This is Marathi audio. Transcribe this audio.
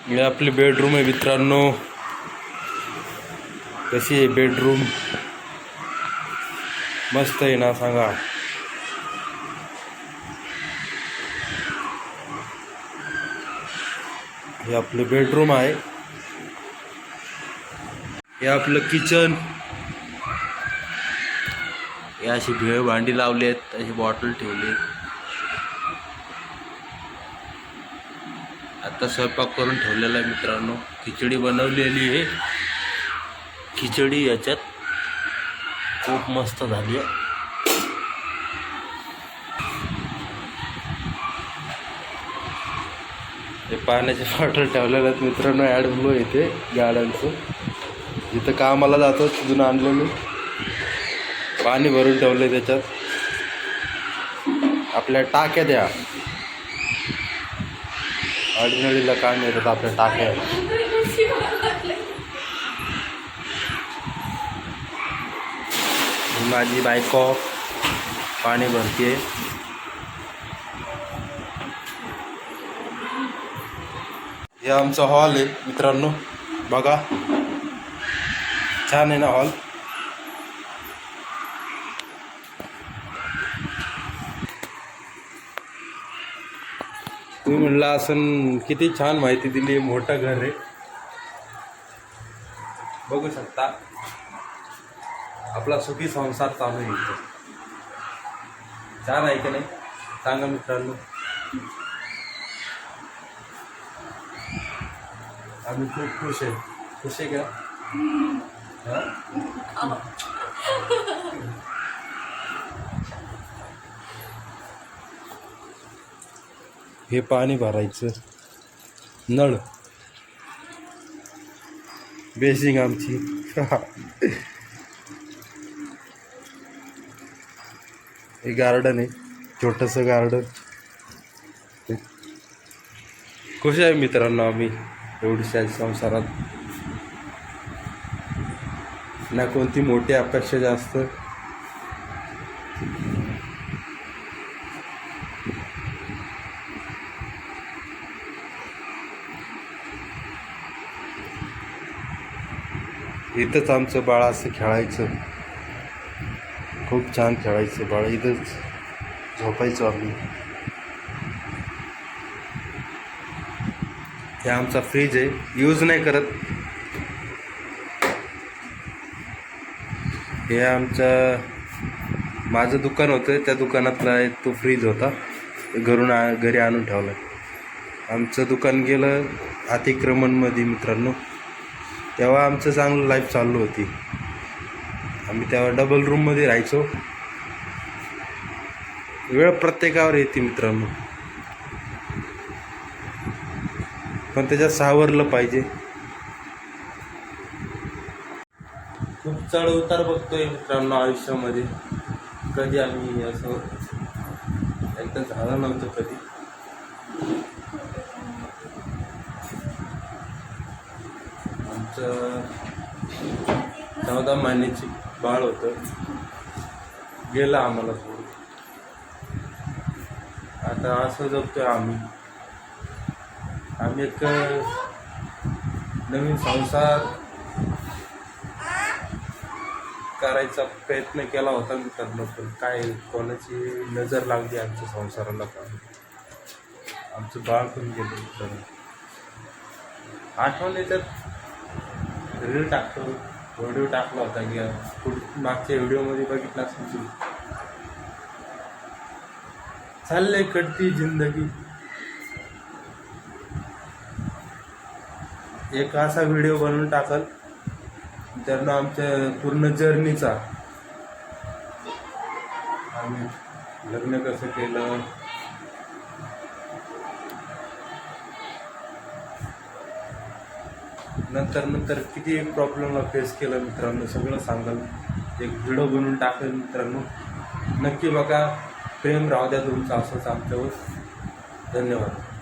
हे आपली बेडरूम आहे मित्रांनो. कशी आहे बेडरूम? मस्त आहे ना सांगा. हे आपलं बेडरूम आहे. हे आपलं किचन. हे अशी भेळ भांडी लावली आहेत, अशी बॉटल ठेवली. आता स्वयंपाक करून ठेवलेला आहे मित्रांनो. खिचडी बनवलेली आहे. खिचडी याच्यात खूप मस्त झाली आहे. हे पाण्याचे बॉटल ठेवलेले आहेत मित्रांनो. ॲड ब्लो येते गाड्यांचं. जिथं कामाला जातो तिथून आणलेलं पाणी भरून ठेवलं त्याच्यात. आपल्या टाक्या द्या. अडचणीला काम येतात आपल्या टाक्या. माझी बायको पाणी भरते. हे आमचा हॉल आहे मित्रांनो. बघा छान आहे ना हॉल. तुम्ही म्हणला असं किती छान माहिती दिली. मोठं घर आहे बघू शकता. आपला सुखी संसार चालू आहे. छान आहे की नाही सांगा मित्रांनो. आम्ही खूप खुश आहे. खुश आहे का? हे पाणी भरायचं नळ. बेसिंग आमची. हे गार्डन आहे, छोटंसं गार्डन. खुश आहे मित्रांनो आम्ही एवढ्याशा संसारात. ना कोणती मोठी अपेक्षा जास्त. इथंच आमचं बाळ असं खेळायचं. खूप छान खेळायचं बाळ. इथंच झोपायचो आम्ही. हे आमचा फ्रीज आहे. यूज नाही करत. हे माझं दुकान होतं, त्या दुकानातला तो फ्रीज होता. घरी आणून ठेवला. आमचं दुकान गेलं अतिक्रमणमध्ये मित्रांनो. तेव्हा आमचं चांगलं लाईफ चालू होती. आम्ही तेव्हा डबल रूममध्ये राहायचो. वेळ प्रत्येकावर येते मित्रांनो, पण त्याच्यात सावरलं पाहिजे. खूप चढ उतार बघतोय मित्रांनो आयुष्यामध्ये. कधी आम्ही असं एकदम झालं नव्हतं कधी. आमचं 14 महिन्याची बाळ होतं. गेलं आम्हाला सोडून. आता असं जगतोय आम्ही. एक नवीन संसार करायचा प्रयत्न केला होता मित्रांनो. पण काय कोणाची नजर लागली आमच्या संसाराला. आमचं बाळ पण गेलं मित्रांनो. आठवण येतात. रील टाकतो, व्हिडिओ टाकला होता की मागच्या व्हिडिओमध्ये बघितला असेल तुम्ही. चाललंय कटती जिंदगी. एक असा व्हिडिओ बनवून टाकल त्यानं आमच्या पूर्ण जर्नीचा. आम्ही लग्न कसं केलं, नंतर किती प्रॉब्लेमला फेस केलं मित्रांनो सगळं सांगाल. एक व्हिडिओ बनवून टाकेल मित्रांनो. नक्की बघा. प्रेम राहू द्या तुमचं असंच आमच्यावर. धन्यवाद.